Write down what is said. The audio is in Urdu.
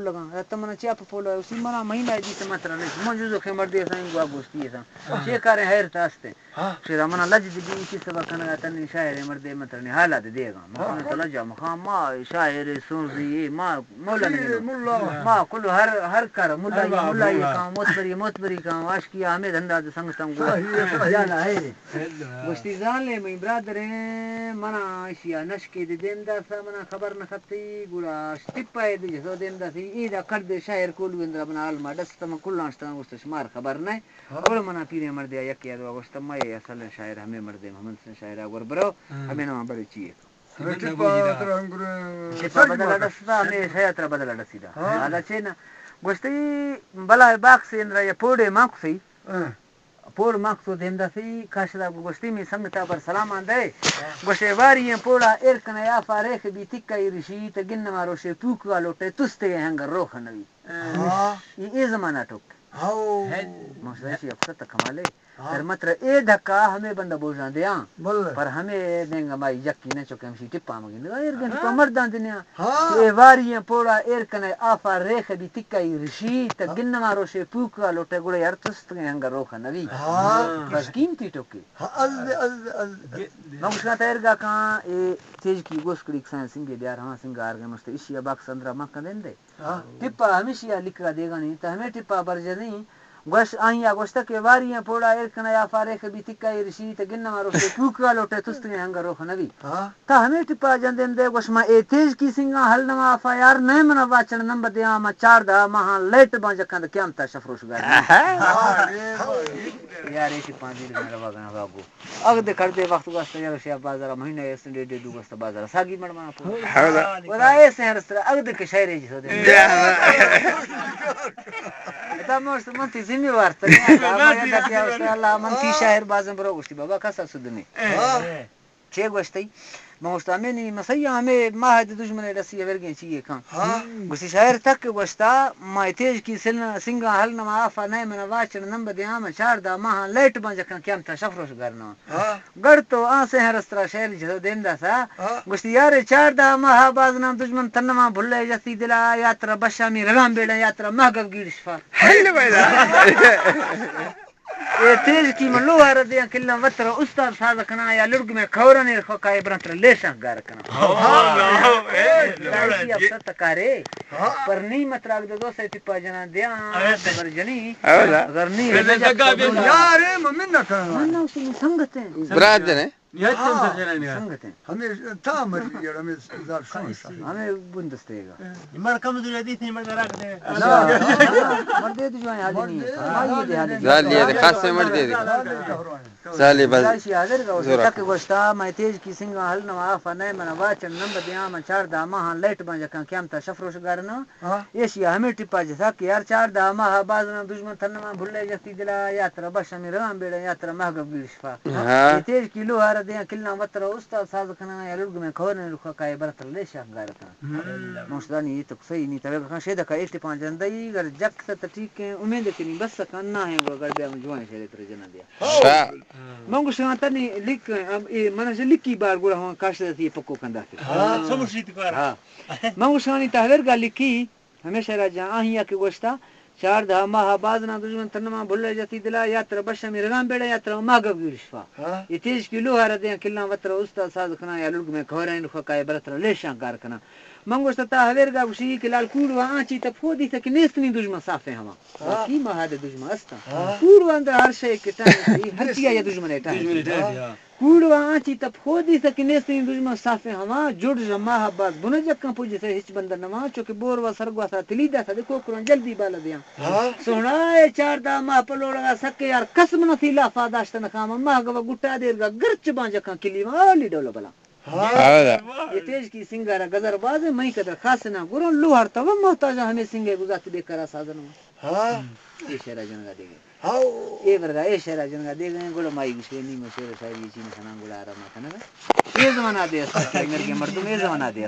لگا تمنا چاپ پولو اسی منا مہینہ دی سمتر نہیں منجو کے مرد سائیں گوا گوشتی سا چے کرے ہیر تاستے شیر منا لج دی کی سبا کنا تن شاعر مرد متر نے حالات دے گا مکان چلا جا مخام ما شاعر سوزی ما مولا ما کل ہر کر مولا کام موتبری کام عاشقی حمید انداز سنگ سنگ زیادہ ہے گوشتی جان لے میں برادر منا اشیا نشکی دی دیندا سا منا خبر نہ کھتی گڑا سٹپای دی جو دیندا سی ایدا کر دے شاعر کول وندر بنا الما دستم کلانشتا گوشت شمار خبر نہیں اور منا پیرے مرد یک یا گوشت ما اصل شاعر ہمیں مرد محمد سے شاعر اور برو ہمیں نہ بڑی چیز بدل دستا میں شاعر بدل دسیدا حالا چینا گوشتی بلا باکس اندر یا پوڑے ماکسی پور مقصود ہندا سی کاشدا گوشتی میں سنگتا پر سلام اندے گوشے واریاں پوڑا ارکن یا فارخ بھی تکای رشید گن مارو شے پوک والوٹے تستے ہنگر روخ نوی یہ زمانہ ٹوک ہاو مشرشی افسر کمالے در متر اے دھکا ہمیں بندہ بوجھا دیا پر ہمیں دیں گا بھائی یقین نہ چکے ہم سی ٹپا مگن ایر گن ٹپا مردان دنیا اے واریاں پوڑا ارکن آفا ریخ بھی تکای رشید گن مارو شے پوک والوٹے گڑے یار تستے ہنگر روخ نوی بس قیمتی ٹوکی نمشنا تیر گا کہاں اے تیج کی گوشکڑی کسان سنگے دیار ہاں سنگار گئے مست اشیا باکس اندرہ مکہ دیں دے ٹپا ہمیشہ لکھا دے گا نہیں تا ہمیں ٹپا برجہ نہیں گوش آئیں گوشتا کے واریاں پوڑا ارکنا یا فارخ بھی تکای رشید گن مارو شے پوک والوٹے تستے ہنگر روخ نوی تا ہمیں ٹپا جندیں دے گوش ما اے تیج کی سنگا حل نما آفا یار نئے منا واچن نمبر دیا ما چار دا مہاں لیٹ بانجا کند قیامتا شفروش گرد یار ایسی پاندی لگنا روا گنا باگو اگ دے کردے وقت گوشتا یار شیاب بازارہ مہینہ ایسن دے دے دو گوشتا بازارہ ساگی مرمانا پورا ودا ایسے ہیں رستر اگ دے کے شاعرے جی سو دے تا موست منتی زمی وارتا اللہ منتی شاعر بازم برو گوشتی بابا کسا سدنی چه گوشتی موستا منی مسیح ہمیں ماہ دشمن رسی ورگیں چیئے کھان گوشتی شاعر تک گوشتا ما تیج کی سنگا حل نما آفا نئے منا واچن نمبر دیا ما چار دا ماہ لیٹ بانجا کھان قیامتا شفروش گرنا گر تو آنسے ہیں رسترہ شاعر جسو دیندہ سا گوشتی یار چار دا ماہ بازنا دشمن تنما بھلے جسی دلا یاترا بشامی رگام بیڑا یاترا محگب گیر شفا حل بیدا اے تیج کی من لو ہر دیا کلا وطر استاد ساز کنا یا لڑگ میں کھورنے رکھو کائے برانتر لیشاں گار کنا دائشی افسر تکارے پر نہیں مطرق دو سے ٹپا جنا دیا بر جنی اگر نہیں یارے ممن نہ کرنا من نہ اسی سنگت ہیں برادر ہیں سنگت ہیں ہمیں تا مری یار ہمیں زار شون ہمیں بندستے گا مر کم دل دی تھی مر رکھ دے مردے تو جو ہیں حالی نہیں ہے زالی ہے خاصے مردے زالی بس دائشی حاضر گا اسے تک گوشتا میں تیج کی سنگا حل نما آفا نئے منا واچن نمبر دیا ما چار دا ماہ لیٹ بانجا کان قیامتا شفروش گارنا ایشیا ہمیں ٹپا جسا کہ یار چار دا ماہ بازنا دشمن تنما بھلے جسی دلا یاترا بشمی رغم بیڑا یاترا محگب گیر شفا یہ تیج کی لو ہر دیا کلنا وطر استاد ساز کنا یا لڑگ میں کھورنے رکھا کائے برتر لے شاہ گارتا موشدانی یہ تو صحیح نہیں تھا کھان شیدہ کا ایک پانچ جندائی گر جک تا ٹھیک ہے امید کنی بس سکنا ہے وہ گر بیا مجھوائیں شیدہ تر جنہ دیا منگو شانتا نہیں لکھ منہ سے لکھی بار گوڑا ہوا کاشتا تھی پکو کندہ کے سمشیت کار منگو شانی تحویر گا لکھی ہمیشہ راجہ آہیا کے گوشتا چار دا ماہ بازنا دشمن تنما بھلے جتی دلا یاترا بشمی رغم بیڑا یاترا محگب گیر شفا یہ تیج کی لو ہر دیا کلنا وطر استاد ساز کنا یا لڑگ میں کھورین رکھا کائے برتر لیشاں کار کنا منگوشتا تحویر گا بشی کہ لال کوڑ وہاں آنچی تا پھو دیتا کہ نیستنی دشمن صافے ہما کی مہاد دشمن استا کوڑ وہاں ہر شے کے ٹائم ہر چیا یا دشمن ہے ٹائم کوڑ وہاں آنچی تا پھو دیتا کہ نیستنی دشمن صافے ہما جوڑ جمعہ باز بنا جکاں پوجی سے ہچ بندر نما چونکہ بور و سرگوا سا تلی دا سا دیکھو قرآن جلدی بالا دیا سونا اے چار دا ماہ پلوڑا سکے یار قسم نسی لافا داشتا نکاما ماہ گوا گٹا دیر گا گرچ بان جکاں کلی والی ڈولا بلا یہ تیج کی سنگارا گذر باز ہے میں قدر خاص نہ گرون لوہر تا وہ محتاجہ ہمیں سنگے گزاتی بے کرا سازن یہ شہرہ جنگا دے گئے یہ برگا یہ شہرہ جنگا دے گئے گوڑا مائی گشوے نہیں مشہور شاید یہ چین سنان گوڑا آرام آتا نا یہ زمانہ دے استا کیا مرگی مردم یہ زمانہ دے